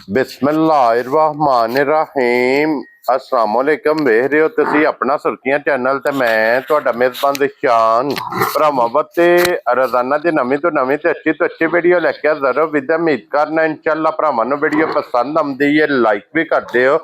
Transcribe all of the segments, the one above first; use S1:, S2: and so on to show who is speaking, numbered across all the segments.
S1: बिस्मिल्लाहिर्रहमानिर्रहीम अस्सलाम वालेकुम। वेख रहे हो तुसी अपना सुर्खियां चैनल ते मैं तुहाडा मेजबान दिशान भरावां ते रोजाना दी नवीं तो नवीं ते अच्छी वीडियो लेके हाज़र हो। विद उम्मीद करना इंशाअल्लाह भरावां नूं वीडियो पसंद आउंदी है, लाइक भी करदे हो,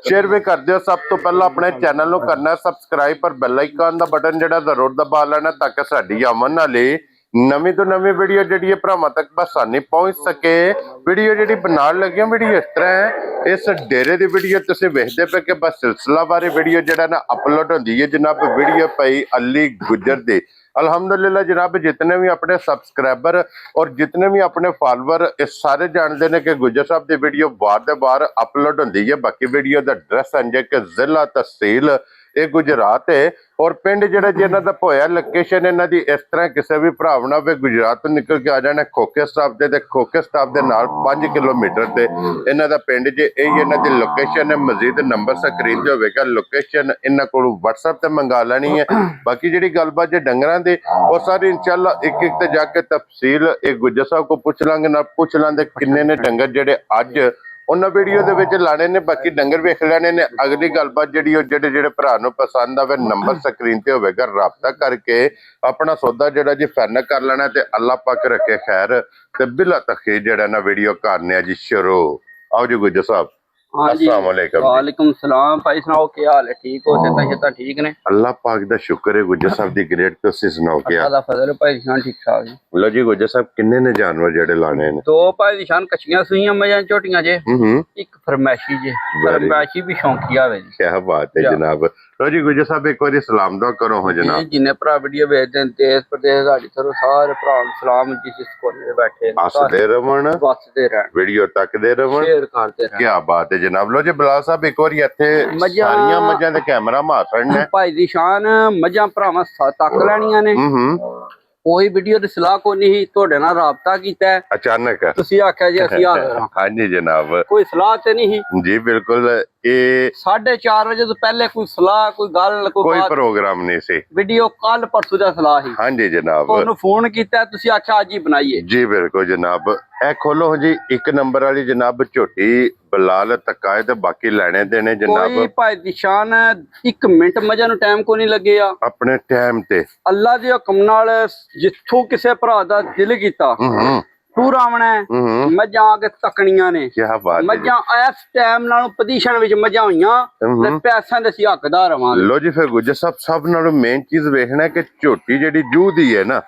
S1: शेयर भी करदे हो। सब तो पहला अपने चैनल नूं करना है सबसक्राइब पर बेल आइकन दा बटन जिहड़ा जरूर दबा लेना ताकि साडी आवन वाली नवीं तो नवीं वीडियो जी भरावां तक आसानी पहुंच सके। वीडियो जी बना लगे वीडियो इस तरह है, इस डेरे की वीडियो तुसीं वेखदे पे कि बस सिलसिलावार वीडियो जिहड़ा ना अपलोड होंदी है जनाब। वीडियो पई अली गुजर दी अल्हम्दुलिल्लाह जनाब। जितने भी अपने सबसक्राइबर और जितने भी अपने फॉलोवर इस सारे जानते हैं कि गुजर साहब की वीडियो बार अपलोड होंदी है। बाकी वीडियो का एड्रैस है कि जिला तहसील ये गुजरात है और पिंड जिहड़ा जिन्हां दा होया लोकेशन इन्हां दी इस तरह किसी भी भरा ना वे गुजरात तो निकल के आ जाना खोखे स्टाफ दे खोखे स्टाफ दे नाल 5 किलोमीटर ते इन्हां दा पिंड जे यही इन्हां दी लोकेशन है। मजीद नंबर स्क्रीन ते होवेगा, लोकेशन इन्हां कोलों WhatsApp ते मंगा लेनी है। बाकी जिहड़ी गलबात जे डंगरां दी और सारी इंशाअल्लाह एक एक ते जाके तफसील एक गुजर साहब को पूछ लांगे ना पूछ लांगे किन्ने ने डंगर जिहड़े अज उन्होंने वीडियो दे विच लाने ने। बाकी डंगर वेख लेने ने। अगली गलबात जिहड़ी जिहड़े जिहड़े भरा नूं पसंद आवे नंबर स्क्रीन ते होवेगा, राबता करके अपना सौदा जिहड़ा जी फाइनल कर लेना ते अल्लाह पाक रखे खैर ते बिला तखीर जिहड़ा ना वीडियो करने जी शुरू। आओ जी गुजर साहब।
S2: हाँ जी, वालेकुम सलाम। भाई सुनाओ क्या हाल है? ठीक हो? सेहत ठीक ने?
S1: अल्लाह पाक दा शुक्र है गुजर साहब दी ग्रेट। तुसीं सुनाओ क्या
S2: अल्लाह दा फजल है भाई जान, ठीक ठाक जी।
S1: लो जी गुजर साहब किन्ने ने जानवर जेड़े लाने ने?
S2: दो भाई जान कच्चियां सुइयां मजां झोटियां जे, एक फरमैशी जे। फरमैशी भी शौकिया है जी।
S1: क्या बात है जनाब। लो जी गुजर साहब एक बार सलाम दुआ करो हो जनाब।
S2: जिन्ने भरा वीडियो भेजदे न देश प्रदेश साडी तरफ सारे भरा सलाम जिस कोने दे बैठे
S1: हसदे रहन,
S2: बसदे रहन,
S1: वीडियो तकदे रहन,
S2: शेयर करदे रहन।
S1: क्या बात है जनाब। लो जी बिलाल साहब एक बार इत्थे सारियां मज्जां दे कैमरा मार छड़ना
S2: भाई दी शान मज्जां भरावां तक लैणियां ने। कोई वीडियो की सलाह को नहीं तुहाडे नाल राबता कीता है
S1: अचानक
S2: तुसीं आख्या जी असीं हाज़र हां।
S1: हाँ जी जनाब,
S2: कोई सलाह ते नहीं
S1: जी बिल्कुल। ये
S2: 4:30 बजे तो पहले कोई सलाह कोई गल
S1: कोई प्रोग्राम नहीं सी।
S2: वीडियो कल परसों दा सलाह ही।
S1: हाँ जी जनाब,
S2: ओनू फोन कीता तुसीं आख्या अज ही बनाइए।
S1: जी बिल्कुल जनाब। ए खोलो जी एक नंबर वाली जनाब झोटी बिलाल तकाए ते बाकी लेने देने जनाब।
S2: कोई भाई दी शान 1 मिनट मजा नूं टाइम को नहीं लगे
S1: अपने टाइम ते
S2: अल्लाह दे हुक्म नाल जिथों किसे भरा दा दिल कीता तू रावना मज्जां आके तकनियां ने।
S1: क्या बात है।
S2: मज्जां इस टाइम नालों पोजीशन विच मज्जां होईयां ते पैसां दे असीं हकदार रवांगे।
S1: लो जी फिर गुजर साहब सब नालों मेन चीज वेखना कि झोटी जिहड़ी जूह दी है ना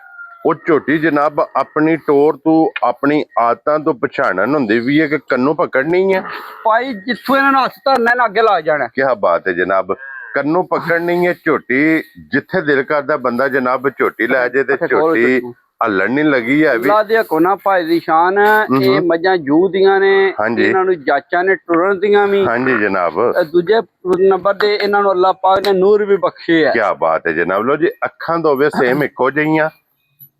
S1: वो झोटी जनाब अपनी टोर तो अपनी आदतां तो पछाणन हुंदी भी है कि कन्नू पकड़नी है
S2: भाई जिथों इन्हां नूं हत्थ धरना इन्हां अगे ला जाना।
S1: क्या बात है जनाब। कन्नू पकड़नी है झोटी जिथे दिल करदा बंदा जनाब झोटी लै जाए ते झोटी हल्लण नहीं लगी है।
S2: अल्लाह दे कोना भाई दी शान ये मज्जां जूह दियां ने। इन्हां नूं जाचां ने टुरन दियां भी।
S1: हाँ जी जनाब।
S2: दूजे नंबर दे इन्हां नूं अल्लाह पाक ने नूर भी बख्शे है।
S1: क्या बात है जनाब। लो जी अखां दोवे सेम इक्को जिहियां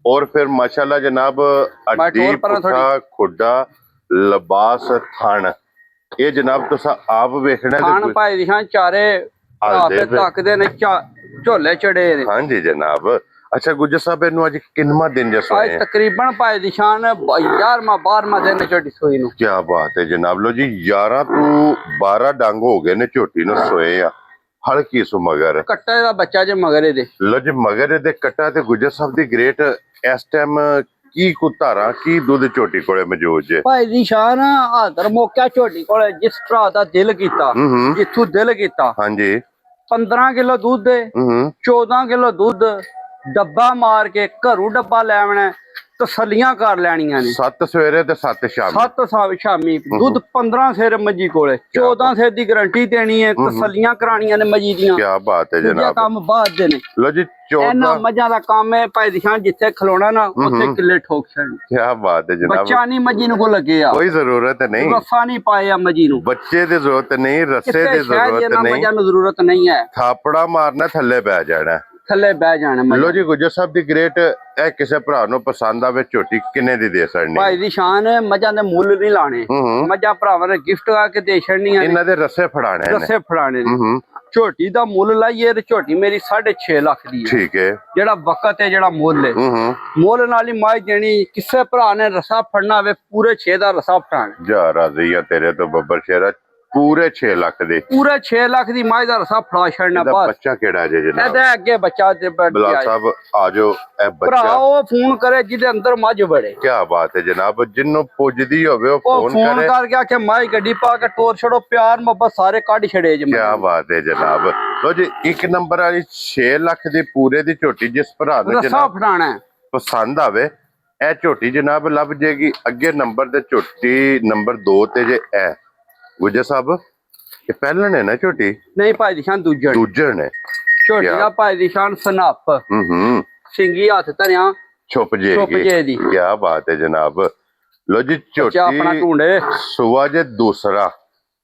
S1: और फिर माशाल्लाह जनाब अड्डी पुट्ठा खुड्डा लिबास थण ये जनाब तुसा आप वेखना
S2: थण भाई दी शान चारे आपे तकदे ने झोले चढ़े ने।
S1: हाँ जी जनाब। अच्छा गुजर साहब इन्हू अज किन्नवां दिन जे सोए हैं?
S2: तकरीबन भाई दी शान 11वां 12वां दिन झोटी सोई नूं।
S1: क्या बात है जनाब। लो जी 11 तो 12 डंग हो गए ने झोटी नूं सोए आ। हल्की सु मगर
S2: कट्टे दा बच्चा जे मगरे दे।
S1: लो जी मगर दे कट्टा ते गुजर साहब दी ग्रेट इस टाइम की को धारा की दुध झोटी कोले मौजूद जे?
S2: भाई दी शान हादर मौका झोटी कोले जिस भरा दा दिल कीता जिथों दिल कीता।
S1: हाँ जी
S2: 15 किलो दूध दे 14 किलो दूध डब्बा मार के घरों डब्बा ले आना तसलियां कर लैनियां ने।
S1: 7 सवेरे ते 7 शाम
S2: 7 शामी दूध 15 सिर मजी कोले 14 सिर दी गारंटी देनी है तसलियां करानियां ने मजी दियां।
S1: क्या बात है जनाब।
S2: काम बाद दे ने।
S1: लो जी 14
S2: मजा दा काम है भाई दी शान जिथे खलोना ना उथे किले ठोक छड़न।
S1: क्या बात है जनाब।
S2: बच्चा नहीं मजी नूं को लगे
S1: कोई जरूरत नहीं,
S2: रस्सा नहीं पाया मजी नूं,
S1: बच्चे दी जरूरत नहीं, रस्से दी जरूरत नहीं,
S2: मजा नूं जरूरत नहीं है।
S1: थापड़ा मारना थल्ले पै जाना
S2: थल्ले बह जाना।
S1: लो जी गुजर साहब दी ग्रेट ए किसे भरा नूं पसंद आवे झोटी किन्ने दी दे छड़नी?
S2: भाई दी शान मजा दे मुੱਲ नहीं लाने। मजा भरावां ने गिफ्ट करके दे छड़नी है।
S1: इन्हां दे रस्से फड़ाने
S2: रस्से फड़ाने ਝੋਟੀ ਦਾ ਮੁੱਲ ਲਾਈਏ ਤੇ ਝੋਟੀ ਮੇਰੀ 6.5 ਲੱਖ ਦੀ ਹੈ।
S1: ਠੀਕ ਹੈ।
S2: ਜਿਹੜਾ ਵਕਤ ਹੈ ਜਿਹੜਾ ਮੁੱਲ ਹੈ ਮੁੱਲ ਨਾਲ ਹੀ ਮਾਈ ਦੇਣੀ। ਕਿਸੇ ਭਰਾ ਨੇ ਰਸਾ ਫੜਨਾ ਹੋਵੇ ਪੂਰੇ 6 ਦਾ ਰਸਾ ਫੜਾਣਾ।
S1: ਜਾ ਰਾਜ਼ੀ ਆ ਤੇਰੇ ਤੋਂ ਬੱਬਰ ਸ਼ੇਰਾ ਪੂਰੇ 6 ਲੱਖ ਦੇ
S2: ਪੂਰੇ 6 ਲੱਖ ਦੀ ਮਾਈ ਦਾ ਰਸਾ ਫੜਾ ਛੱਡਣਾ।
S1: ਇਹਦਾ
S2: ਬਸ
S1: ਬੱਚਾ ਕਿਹੜਾ ਜੇ ਜਨਾਬ?
S2: ਇਹਦਾ ਅੱਗੇ ਬੱਚਾ ਤੇ
S1: ਬਲਾਲ ਸਾਹਿਬ ਆ ਜਾਓ। ਇਹ
S2: ਭਰਾ
S1: ਬੱਚਾ
S2: ਉਹ ਫੋਨ ਕਰੇ ਜਿਹਦੇ ਅੰਦਰ ਮੱਝ ਬੜੇ।
S1: ਕੀ ਬਾਤ ਹੈ ਜਨਾਬ। ਜਿੰਨੂੰ ਪੁੱਜਦੀ ਹੋਵੇ ਉਹ
S2: ਉਹ
S1: ਫੋਨ
S2: ਫੋਨ
S1: ਕਰੇ।
S2: ਕਰਕੇ ਆਖੇ ਮਾਈ ਗੱਡੀ ਪਾ ਕੇ ਟੋਰ ਛੜੋ ਪਿਆਰ ਮੁਹੱਬਤ ਸਾਰੇ ਕੱਢ ਛੜੇ ਜੇ।
S1: ਕੀ ਬਾਤ ਹੈ ਜਨਾਬ। ਲੋ ਜੀ ਇੱਕ ਨੰਬਰ ਵਾਲੀ 6 ਲੱਖ ਦੀ ਪੂਰੇ ਦੀ ਝੋਟੀ ਜਿਸ ਭਰਾ ਨੂੰ
S2: ਰਸਾ
S1: ਜਨਾਬ
S2: ਫੜਾਣਾ
S1: ਪਸੰਦ ਆਵੇ ਇਹ ਝੋਟੀ ਜਨਾਬ ਲੱਭ ਜੇਗੀ। ਅੱਗੇ ਨੰਬਰ ਤੇ ਝੋਟੀ ਨੰਬਰ 2 ਤੇ ਜੇ ਇਹ ਗੁਜਰ ਸਾਹਿਬ ਇਹ ਪਹਿਲਾਂ ਨੇ ਨਾ ਝੋਟੀ?
S2: ਨਹੀਂ ਭਾਈ ਦੀ ਸ਼ਾਨ ਦੂਜੇ
S1: ਦੂਜੇ ਨੇ।
S2: ਝੋਟੀ ਦਾ ਭਾਈ ਦੀ ਸ਼ਾਨ ਸਨੱਪ ਸਿੰਗੀ ਹੱਥ ਧਰਿਆ
S1: ਛੁਪ
S2: ਜੇ
S1: ਜੇਗੀ।
S2: ਦੀ।
S1: ਕੀ ਬਾਤ ਹੈ ਜਨਾਬ। ਲੋ ਜੀ
S2: ਬੱਚਾ ਆਪਣਾ
S1: ਝੋਟੀ
S2: ਢੂੰਡੇ
S1: ਸੁਆ ਜੇ ਦੂਸਰਾ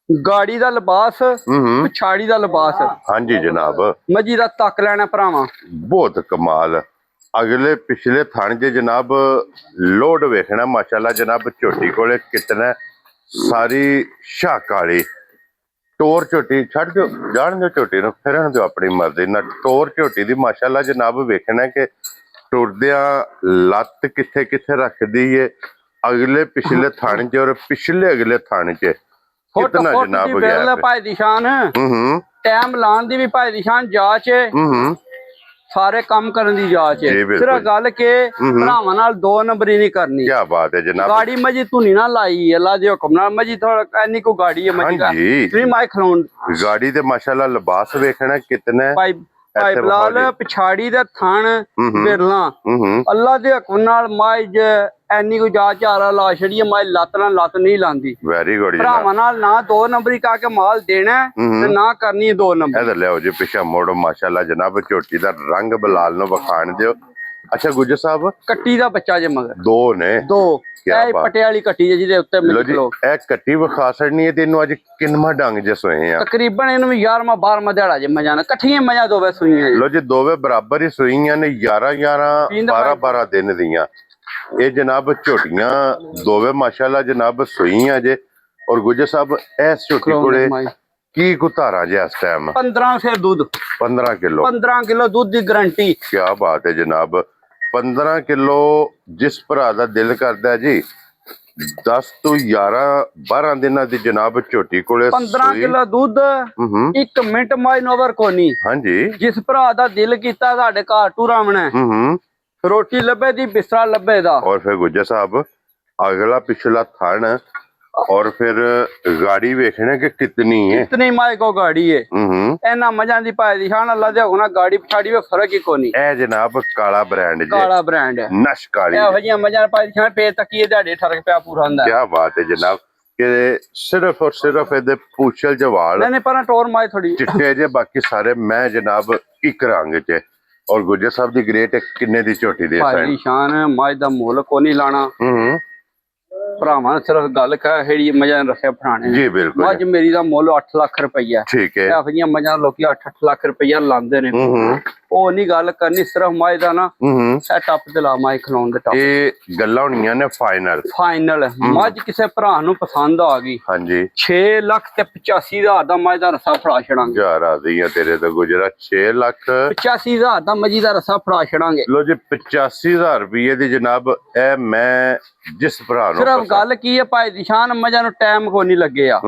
S2: ਗਾੜੀ ਦਾ ਲਿਬਾਸ ਪਛਾੜੀ ਦਾ ਲਿਬਾਸ।
S1: ਹਾਂਜੀ ਜਨਾਬ।
S2: ਮੱਝੀ ਦਾ ਤੱਕ ਲੈਣਾ ਭਰਾਵਾਂ
S1: ਬਹੁਤ ਕਮਾਲ। ਅਗਲੇ ਪਿਛਲੇ ਥਣ ਜੇ ਜਨਾਬ ਲੋਡ ਵੇਖਣਾ ਮਾਸ਼ਾਅੱਲਾ ਜਨਾਬ। ਝੋਟੀ ਕੋਲੇ ਕਿਤਨਾ ਸਾਰੀ ਸ਼ਾਕ ਵਾਲੀ ਟੋਰ ਝੋਟੀ ਛੱਡ ਦਿਓ ਜਾਣ ਦਿਓ ਝੋਟੀ ਨੂੰ ਫਿਰਨ ਦਿਓ ਆਪਣੀ ਮਰਜ਼ੀ ਨਾਲ। ਟੋਰ ਝੋਟੀ ਦੀ ਮਾਸ਼ਾਅੱਲਾ ਜਨਾਬ ਵੇਖਣਾ ਕਿ ਟੁਰਦਿਆਂ ਲੱਤ ਕਿੱਥੇ ਕਿੱਥੇ ਰੱਖਦੀ ਏ ਅਗਲੇ ਪਿਛਲੇ ਥਣ 'ਚ ਔਰ ਪਿਛਲੇ ਅਗਲੇ ਥਣ 'ਚ ਕਿਤਨਾ ਜਨਾਬ ਗਿਆ।
S2: ਭਾਈ ਦੀ ਸ਼ਾਨ ਟਾਈਮ ਲਾਉਣ ਦੀ ਵੀ ਭਾਈ ਦੀ ਸ਼ਾਨ ਜਾਚ ਹੈ। ਸਾਰੇ ਕੰਮ ਕਰਨ ਦੀ ਜਾਚ ਹੈ। ਸਿਰਫ ਗੱਲ ਕਿ ਭਰਾਵਾਂ ਨਾਲ 2 ਨੰਬਰੀ ਨਹੀਂ ਕਰਨੀ।
S1: ਕੀ ਬਾਤ ਹੈ ਜਨਾਬ।
S2: ਗਾੜੀ ਮਜੀ ਧੁਨੀ ਨਾ ਲਾਈ ਅੱਲਾ ਦੇ ਹੁਕਮ ਨਾਲ। ਮਜੀ ਥੋੜਾ ਐਨੀ ਕੋ ਗਾੜੀ ਹੈ ਮਜੀ ਦਾ ਤੁਸੀਂ ਮਾਈ ਖਲੋਣ
S1: ਗਾੜੀ ਦੇ ਮਾਸ਼ਾਅੱਲਾ ਲਿਬਾਸ ਵੇਖਣਾ ਕਿਤਨਾ
S2: ਭਾਈ ਬਲਾਲ ਪਿਛਾੜੀ ਦੇ ਥਣ ਬਿਰਲਾ ਅੱਲਾ ਦੇ ਹੁਕਮ ਨਾਲ ਮਾਈ ਐਨੀ ਕੋ ਜਾ ਚਾਰਾ ਲਾ ਛੜੀ ਮਾਈ ਲੱਤ ਨਾਲ ਲੱਤ ਨਹੀਂ ਲਾਂਦੀ।
S1: ਵੈਰੀ ਗੁੱਡ
S2: ਭਰਾਵਾਂ ਨਾਲ ਨਾ 2 ਨੰਬਰੀ ਕਾ ਕੇ ਮਾਲ ਦੇਣਾ ਤੇ ਨਾ ਕਰਨੀ 2 ਨੰਬਰ।
S1: ਇਹਦਾ ਲਿਆਓ ਜੀ ਪਿਛਾ ਮੋੜੋ ਮਾਸ਼ਾਅੱਲਾ ਜਨਾਬ। ਝੋਟੀ ਦਾ ਰੰਗ ਬਲਾਲ ਨੂੰ ਵਿਖਾਣ ਦਿਓ। ਅੱਛਾ ਗੁੱਜਰ ਸਾਹਿਬ
S2: ਕੱਟੀ ਦਾ ਬੱਚਾ ਜੇ ਮਗਰ
S1: 2 ਨੇ।
S2: 2 ਇਹ ਪਟੇ ਵਾਲੀ ਕੱਟੀ ਜਿਹਦੇ ਉੱਤੇ ਮਿਲ ਲੋ।
S1: ਇਹ ਕੱਟੀ ਵਿਖਾ ਛੜਨੀ ਹੈ ਤੈਨੂੰ ਅੱਜ ਕਿੰਨਵਾਂ ਡੰਗ ਜੇ ਸੋਏ ਆ?
S2: ਤਕਰੀਬਨ ਇਹਨੂੰ 11ਵਾਂ 12ਵਾਂ ਦਿਹਾੜਾ ਜੇ ਮਜਾ ਨਾ ਇਕੱਠੀਆਂ ਮਜਾ ਦੋਵੇਂ ਸੂਈਆਂ
S1: ਲੋ ਜੀ ਦੋਵੇਂ ਬਰਾਬਰ ਹੀ ਸੂਈਆਂ ਨੇ 11 12 ਦਿਨ ਦੀਆਂ। ਇਹ ਜਨਾਬ ਝੋਟੀਆਂ ਦੋਵੇਂ ਮਾਸ਼ਾਅੱਲਾ ਜਨਾਬ ਸੂਈਆਂ ਜੇ। ਔਰ ਗੁਜਰ ਸਾਹਿਬ ਇਸ ਝੋਟੀ ਕੋਲੇ ਕੀ ਕੁਤਾਰਾ ਜੇ ਇਸ ਟਾਈਮ?
S2: 15 ਸੇ ਦੁੱਧ
S1: 15 ਕਿਲੋ
S2: 15 ਕਿਲੋ ਦੁੱਧ ਦੀ ਗਾਰੰਟੀ।
S1: ਕੀ ਬਾਤ ਹੈ ਜਨਾਬ। 15 ਕਿਲੋ ਜਿਸ ਭਰਾ ਦਾ ਦਿਲ ਕਰਦਾ ਜੀ 10 ਤੋਂ 11-12 ਦਿਨਾਂ ਦੀ ਜਨਾਬ ਝੋਟੀ ਕੋਲੇ
S2: 15 ਕਿਲੋ ਦੁੱਧ 1 ਮਿੰਟ ਮਾਈ ਨੋਵਰ ਕੋਨੀ।
S1: ਹਾਂਜੀ
S2: ਜਿਸ ਭਰਾ ਦਾ ਦਿਲ ਕੀਤਾ ਸਾਡੇ ਘਰ ਟੁਰਾਵਣਾ ਰੋਟੀ ਲੱਭੇ ਦੀ ਬਿਸਤਰਾ ਲੱਭੇ ਦਾ।
S1: ਔਰ ਫਿਰ ਗੁੱਜਰ ਸਾਹਿਬ ਅਗਲਾ ਪਿਛਲਾ ਥਣ और फिर गाड़ी वेखने के कितनी है?
S2: कितनी माई को गाड़ी है। एना मजा दी पाए दी शान अल्लाह दे होना गाड़ी पिछाड़ी में फर्क ही कोनी।
S1: ए जनाब काला ब्रांड जे।
S2: काला ब्रांड है
S1: नश काली
S2: ए भजिया मजा पाए दी शान पे तकिए दाड़े ठरक पे पूरा हुंदा।
S1: क्या बात है जनाब कि सिर्फ और सिर्फ इहदे पूछल जवाल
S2: नहीं पर टोर माई थोड़ी
S1: चिट्टे जे बाकी सारे मैं जनाब इक रंग च। और गुजर साहब दी ग्रेट किन्ने दी झोटी दे
S2: भाई शान माई दा मोल कोनी लाना। ਭਰਾਵਾਂ ਸਿਰਫ ਗੱਲ ਕਹਿੜੀ ਮਜਾਂ ਰੱਖਿਆ ਫੜਾਣੇ
S1: ਜੀ ਬਿਲਕੁਲ।
S2: ਮੱਝ ਮੇਰੀ ਦਾ ਮੁੱਲ 8 ਲੱਖ ਰੁਪਈਆ।
S1: ਠੀਕ ਹੈ।
S2: ਇਹੋ ਜਿਹੀਆਂ ਮੱਝਾਂ ਲੋਕੀ 8-8 ਲੱਖ ਰੁਪਈਆ ਲਾਉਂਦੇ ਨੇ। ਉਹ ਨਹੀਂ ਗੱਲ ਕਰਨੀ ਸਿਰਫ ਮੱਝ ਦਾ ਨਾ ਸੈਟਅਪ ਤੇ ਲਾ ਮਾਈ ਖਲਾਉਣ ਦੇ ਟੱਪ।
S1: ਇਹ ਗੱਲਾਂ ਹੋਣੀਆਂ ਨੇ ਫਾਈਨਲ
S2: ਮੱਝ ਕਿਸੇ ਭਰਾ ਨੂੰ ਪਸੰਦ ਆ ਗਈ
S1: ਹਾਂਜੀ
S2: 6 ਲੱਖ ਤੇ 85,000 ਦਾ ਮੱਝ ਦਾ ਰਸਾ ਫੜਾ ਛੜਾਂਗੇ।
S1: ਜਾ ਰਾਜ਼ੀ ਆ ਤੇਰੇ ਤੋਂ ਗੁਜਰਾ 6 ਲੱਖ
S2: 85,000 ਦਾ ਮੱਝੀ ਦਾ ਰਸਾ ਫੜਾ ਛੜਾਂਗੇ।
S1: ਲੋ ਜੀ 85,000 ਰੁਪਏ ਦੀ ਜਨਾਬ ਇਹ ਮੈਂ ਜਿਸ ਭਰਾ ਨੂੰ
S2: ਸਿਰਫ ਗੱਲ ਕੀ ਹੈ ਭਾਈ ਦੀ ਸ਼ਾਨ ਮੱਝਾਂ ਨੂੰ ਟਾਈਮ ਕੋ ਨਹੀਂ ਲੱਗਿਆ।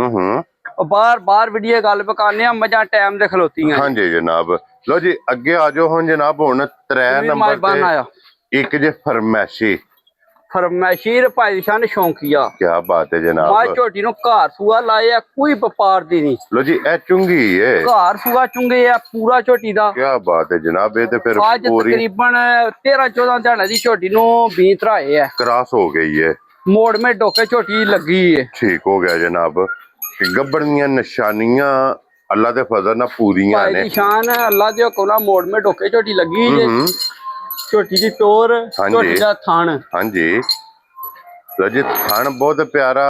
S2: ਬਾਰ ਵੀਡੀਓ ਗੱਲ ਪਕਾਨੇ ਆ ਮੱਝਾਂ ਟਾਈਮ ਦੇ ਖਲੋਤੀਆਂ।
S1: ਹਾਂਜੀ ਜਨਾਬ। ਲੋ ਜੀ ਅੱਗੇ ਆ ਜਾਓ ਹੁਣ ਜਨਾਬ। ਹੁਣ 3 ਨੰਬਰ ਤੇ ਇੱਕ ਜੇ
S2: ਫਰਮੈਸ਼ੀਰ ਭਾਈ ਦੀ ਸ਼ਾਨ ਸ਼ੌਂਕੀਆ।
S1: ਕੀ ਬਾਤ ਹੈ ਜਨਾਬ।
S2: ਮਾਂ ਝੋਟੀ ਨੂੰ ਘਰ ਸੂਆ ਲਾਇਆ ਕੋਈ ਵਪਾਰ ਦੀ ਨਹੀਂ।
S1: ਲੋ ਜੀ ਇਹ ਚੁੰਗੀ ਹੈ
S2: ਘਰ ਸੂਆ ਚੁੰਗੇ ਆ ਪੂਰਾ ਝੋਟੀ ਦਾ।
S1: ਕੀ ਬਾਤ ਹੈ ਜਨਾਬ। ਇਹ ਤੇ ਫਿਰ
S2: ਅੱਜ ਤਕਰੀਬਨ 13-14 ਦਿਹਾੜਾ ਦੀ ਝੋਟੀ ਨੂੰ 20 ਧਰਾਏ ਆ।
S1: ਕ੍ਰਾਸ ਹੋ ਗਈ ਹੈ
S2: ਮੋੜ ਮੇ ਡੋਕੇ ਝੋਟੀ ਲੱਗੀ ਹੈ।
S1: ਠੀਕ ਹੋ ਗਿਆ ਜਨਾਬ। ਗੱਬੜ ਦੀਆਂ ਨਿਸ਼ਾਨੀਆਂ ਅੱਲਾ ਦੇ ਫਜ਼ਲ ਨਾਲ ਪੂਰੀਆਂ ਨੇ।
S2: ਨਿਸ਼ਾਨ ਅੱਲਾ ਦੇ ਹੁਕਮ ਨਾਲ ਮੋੜ ਮੇ ਡੋਕੇ ਝੋਟੀ ਲੱਗੀ ਜੇ। ਝੋਟੀ ਦੀ ਟੋਰ ਝੋਟੀ ਦਾ ਥਣ
S1: ਹਾਂਜੀ ਲੋ ਜੀ ਥਣ ਬਹੁਤ ਪਿਆਰਾ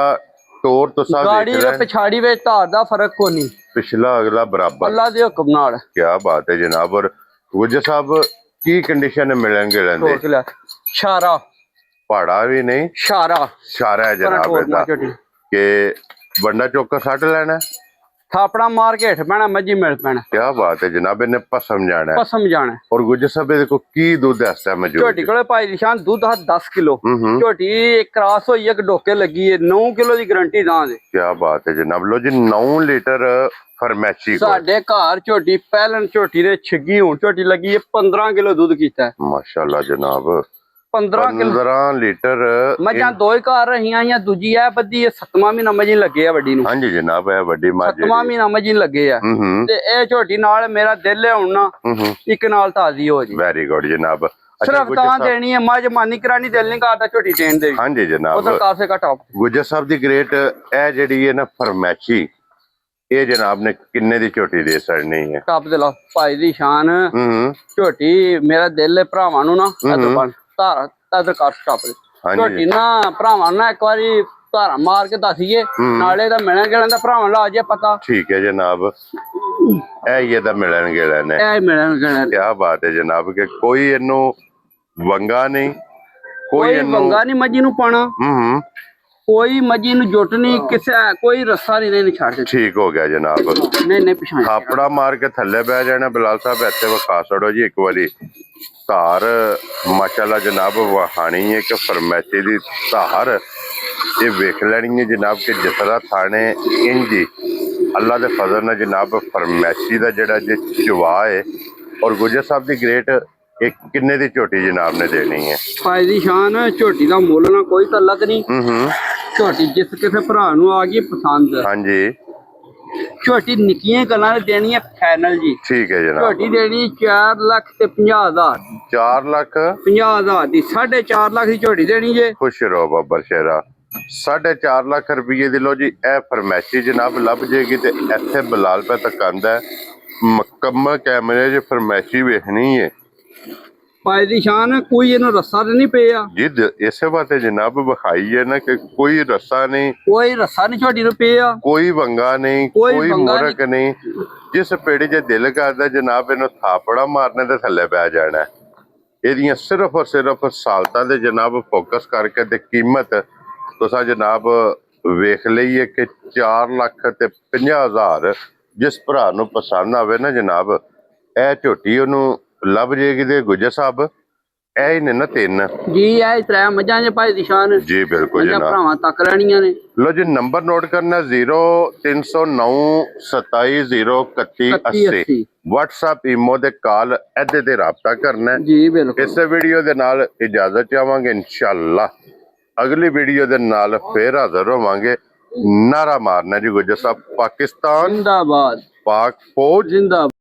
S1: ਟੋਰ ਤੋਂ ਸਭ
S2: ਗਾੜੀ ਦੇ ਪਿਛਾੜੀ ਵਿੱਚ ਧਾਰ ਦਾ ਫਰਕ ਕੋਨੀ।
S1: ਪਿਛਲਾ ਅਗਲਾ ਬਰਾਬਰ
S2: ਅੱਲਾ ਦੇ ਹੁਕਮ ਨਾਲ।
S1: ਕੀ ਬਾਤ ਹੈ ਜਨਾਬ। ਔਰ ਗੁਜਰ ਸਾਹਿਬ ਕੀ ਕੰਡੀਸ਼ਨ ਮਿਲਣਗੇ ਰਹਿੰਦੇ?
S2: ਸ਼ਾਰਾ
S1: ਪਹਾੜਾ ਵੀ ਨਹੀਂ
S2: ਸ਼ਾਰਾ
S1: ਹੈ ਜਨਾਬ ਇਹਦਾ ਕਿ ਬੰਦਾ ਚੌਕਾ ਸੱਟ ਲੈਣਾ
S2: ਥਾਪੜਾ ਮਾਰ ਕੇ ਹੇਠ ਪੈਣਾ, ਮੱਝੀ ਮਿਲ ਪੈਣਾ।
S1: ਕੀ ਬਾਤ ਹੈ ਜਨਾਬ, ਇਹਨੇ ਪਸਮ ਜਾਣਾ ਹੈ।
S2: ਪਸਮ ਜਾਣਾ।
S1: ਔਰ ਗੁੱਜਰ ਸਾਹਿਬ ਇਹਦੇ ਕੋਲ ਕੀ ਦੁੱਧ ਇਸ ਟਾਈਮ ਮੌਜੂਦ
S2: ਝੋਟੀ ਕੋਲੇ ਭਾਈ ਨਿਸ਼ਾਨ ਦੁੱਧ 10 ਕਿਲੋ। ਝੋਟੀ ਇੱਕ ਕ੍ਰਾਸ ਹੋਈ, ਇੱਕ ਡੋਕੇ ਲੱਗੀ ਹੈ, 9 ਕਿਲੋ ਦੀ ਗਰੰਟੀ ਦਾਂ ਦੇ।
S1: ਕੀ ਬਾਤ ਹੈ ਜਨਾਬ। ਲੋ ਜੀ 9 ਲੀਟਰ ਫਰਮੈਚੀ
S2: ਸਾਡੇ ਘਰ ਝੋਟੀ ਪਹਿਲਣ ਝੋਟੀ ਦੇ ਛਿੱਗੀ ਹੁਣ ਝੋਟੀ ਲੱਗੀ ਹੈ, 15 ਕਿਲੋ ਦੁੱਧ ਕੀਤਾ।
S1: ਮਾਸ਼ਾਅੱਲਾ ਜਨਾਬ,
S2: 15
S1: ਲੀਟਰ।
S2: ਮੱਝਾਂ ਦੋ ਹੀ ਘਰ ਰਹੀਆਂ ਜਾਂ ਦੂਜੀ ਐ ਬੱਦੀ, 7ਵਾਂ ਮਹੀਨਾ ਮੱਝੀ ਲੱਗੇ ਆ ਵੱਡੀ ਨੂੰ।
S1: ਹਾਂਜੀ ਜਨਾਬ, ਇਹ ਵੱਡੀ ਮੱਝ
S2: 7ਵਾਂ ਮਹੀਨਾ ਮੱਝੀ ਲੱਗੇ ਆ। ਤੇ ਇਹ ਝੋਟੀ ਨਾਲ ਮੇਰਾ ਦਿਲ ਹੈ ਹੁਣ ਨਾ ਇੱਕ ਨਾਲ ਤਾਜ਼ੀ ਹੋ ਜੀ।
S1: ਵੈਰੀ ਗੁੱਡ ਜਨਾਬ।
S2: ਸਿਰਫ ਤਾਂ ਦੇਣੀ ਹੈ, ਮੱਝ ਮਾਨੀ ਕਰਾਣੀ, ਦਿਲ ਨਹੀਂ ਕਰਦਾ ਝੋਟੀ ਦੇਣ ਦੇ।
S1: ਹਾਂਜੀ ਜਨਾਬ,
S2: ਉਧਰ ਕਾਸੇ ਘਟਾ।
S1: ਗੁੱਜਰ ਸਾਹਿਬ ਦੀ ਗ੍ਰੇਟ ਇਹ ਜਿਹੜੀ ਹੈ ਨਾ ਫਰਮੈਚੀ, ਇਹ ਜਨਾਬ ਨੇ ਕਿੰਨੇ ਦੀ ਝੋਟੀ ਦੇ ਸਕਣੀ ਹੈ?
S2: ਟੱਪ ਦੇ ਲਾ ਭਾਈ ਦੀ ਸ਼ਾਨ ਝੋਟੀ, ਮੇਰਾ ਦਿਲ ਹੈ ਭਰਾਵਾਂ ਨੂੰ ਨਾ ਧਾਰਾ ਤਦਰ ਕਰ ਟੱਪ ਦੇ ਝੋਟੀ ਨਾ ਭਰਾਵਾਂ ਨੂੰ ਇੱਕ ਵਾਰੀ ਧਾਰਾ ਮਾਰ ਕੇ ਦੱਸੀਏ, ਨਾਲੇ ਦਾ ਮਿਲਣ ਗਿਲਣ ਦਾ ਭਰਾਵਾਂ ਲਾ ਜੇ ਪਤਾ।
S1: ਠੀਕ ਹੈ ਜਨਾਬ, ਇਹ ਹੀ ਇਹਦਾ ਮਿਲਣ ਗਿਲਣ ਨੇ।
S2: ਇਹ ਮਿਲਣ ਗਿਲਣ।
S1: ਕੀ ਬਾਤ ਹੈ ਜਨਾਬ, ਕਿ ਕੋਈ ਇਹਨੂੰ ਵੰਗਾ ਨਹੀਂ,
S2: ਕੋਈ ਵੰਗਾ ਨਹੀਂ ਮੱਝੀ ਨੂੰ ਪਾਣਾ, ਕੋਈ ਮੱਝੀ ਨੂੰ ਜੁੱਟ ਨਹੀਂ, ਕਿਸੇ ਕੋਈ ਰੱਸਾ ਨਹੀਂ ਛੱਡ।
S1: ਠੀਕ ਹੋ ਗਿਆ ਜਨਾਬ।
S2: ਨਹੀਂ ਪਛਾਣ
S1: ਥਾਪੜਾ ਮਾਰ ਕੇ ਥੱਲੇ ਬਹਿ ਜਾਣਾ। ਬਿਲਾਲ ਸਾਹਿਬ ਇੱਥੇ ਵਿਖਾ ਛੜੋ ਜੀ ਇੱਕ ਵਾਰੀ ਧਾਰ। ਮਾਸ਼ਾਅੱਲਾ ਜਨਾਬ, ਵਹਾਣੀ ਹੈ ਕਿ ਫਰਮੈਚੀ ਦੀ ਧਾਰ ਇਹ ਵੇਖ ਲੈਣੀ ਹੈ ਜਨਾਬ ਕਿ ਜਿਸ ਤਰ੍ਹਾਂ ਥਾਣੇ ਇੰਜੀ ਅੱਲਾ ਦੇ ਫਜ਼ਲ ਨਾਲ ਜਨਾਬ ਫਰਮੈਚੀ ਦਾ ਜਿਹੜਾ ਜੇ ਚਵਾ ਹੈ। ਔਰ ਗੁੱਜਰ ਸਾਹਿਬ ਦੀ ਗ੍ਰੇਟ ਇਹ ਕਿੰਨੇ ਦੀ ਝੋਟੀ ਜਨਾਬ ਨੇ ਦੇਣੀ ਹੈ?
S2: ਭਾਈ ਦੀ ਸ਼ਾਨ ਝੋਟੀ ਦਾ ਮੁੱਲ ਨਾ ਕੋਈ ਤਲਕ ਨਹੀਂ। ਝੋਟੀ ਜਿਸ ਕਿਸੇ ਭਰਾ ਨੂੰ ਆ ਗਈ ਪਸੰਦ,
S1: ਹਾਂਜੀ
S2: ਝੋਟੀ ਨਿੱਕੀਆਂ ਗੱਲਾਂ ਨੇ ਦੇਣੀ ਹੈ ਫਾਈਨਲ ਜੀ।
S1: ਠੀਕ ਹੈ ਜਨਾਬ।
S2: ਝੋਟੀ ਦੇਣੀ 4,50,000।
S1: 4,50,000
S2: ਦੀ 4.5 ਲੱਖ ਦੀ ਝੋਟੀ ਦੇਣੀ ਜੇ।
S1: ਖੁਸ਼ ਰਹੋ ਬੱਬਰ ਸ਼ੇਰਾ। 4.5 ਲੱਖ ਰੁਪਏ ਦੀ ਲੋ ਜੀ ਇਹ ਫਰਮੈਚੀ ਜਨਾਬ ਲੱਭ ਜੇਗੀ। ਤੇ ਇੱਥੇ ਬਿਲਾਲ ਪੈ ਤੱਕ ਆਂਦਾ ਮੁਕੰਮਲ ਕੈਮਰੇ 'ਚ ਫਰਮੈਚੀ ਵੇਖਣੀ ਹੈ।
S2: ਭਾਈ ਦੀ ਸ਼ਾਨ ਕੋਈ ਇਹਨੂੰ ਰੱਸਾ ਤੇ ਨਹੀਂ ਪਿਆ
S1: ਜੀ, ਇਸੇ ਬਾਤੇ ਜਨਾਬ ਵਿਖਾਈ ਹੈ ਨਾ ਕਿ ਕੋਈ ਰੱਸਾ ਨਹੀਂ,
S2: ਕੋਈ ਰੱਸਾ ਨਹੀਂ ਝੋਟੀ ਨੂੰ ਪਿਆ,
S1: ਕੋਈ ਵੰਗਾ ਨਹੀਂ, ਕੋਈ ਮੋਰਕ ਨਹੀਂ। ਜਿਸ ਪੇੜੀ 'ਚ ਦਿਲ ਕਰਦਾ ਜਨਾਬ ਇਹਨੂੰ ਥਾਪੜਾ ਮਾਰਨੇ ਤੇ ਥੱਲੇ ਪੈ ਜਾਣਾ। ਇਹਦੀਆਂ ਸਿਰਫ ਔਰ ਸਿਰਫ ਸਾਲਤਾਂ ਦੇ ਜਨਾਬ ਫੋਕਸ ਕਰਕੇ ਤੇ ਕੀਮਤ ਤੁਸੀਂ ਜਨਾਬ ਵੇਖ ਲਈਏ ਕਿ 4,50,000। ਜਿਸ ਭਰਾ ਨੂੰ ਪਸੰਦ ਆਵੇ ਨਾ ਜਨਾਬ ਇਹ ਝੋਟੀ ਉਹਨੂੰ ਲੱਭ ਜੇਗੀ। ਤੇ ਗੁੱਜਰ ਸਾਹਿਬ ਇਹ ਹੀ ਨੇ ਨਾ 3
S2: ਜੀ, ਇਹ 3 ਮੱਝਾਂ ਜੇ ਭਾਈ ਦੀ ਸ਼ਾਨ
S1: ਜੀ। ਬਿਲਕੁਲ ਜਨਾਬ,
S2: ਭਰਾਵਾਂ ਤੱਕ ਲੈਣੀਆਂ ਨੇ।
S1: ਲੋ ਜੀ ਨੰਬਰ ਨੋਟ ਕਰਨਾ 0309 27 WhatsApp ਈਮੋ ਦੇ ਕਾਲ ਇਹਦੇ ਤੇ ਰਾਬਤਾ ਕਰਨਾ
S2: ਜੀ। ਬਿਲਕੁਲ
S1: ਇਸੇ ਵੀਡੀਓ ਦੇ ਨਾਲ ਇਜਾਜ਼ਤ ਚਾਹਾਂਗੇ। ਇਨਸ਼ਾਅੱਲਾ ਅਗਲੀ ਵੀਡੀਓ ਦੇ ਨਾਲ ਫੇਰ ਹਾਜ਼ਰ ਹੋਵਾਂਗੇ। ਨਾਰਾ ਮਾਰਨਾ ਜੀ ਗੁੱਜਰ ਸਾਹਿਬ, ਪਾਕਿਸਤਾਨ
S2: ਜਿੰਦਾਬਾਦ,
S1: ਪਾਕ ਫੌਜ
S2: ਜਿੰਦਾਬਾਦ।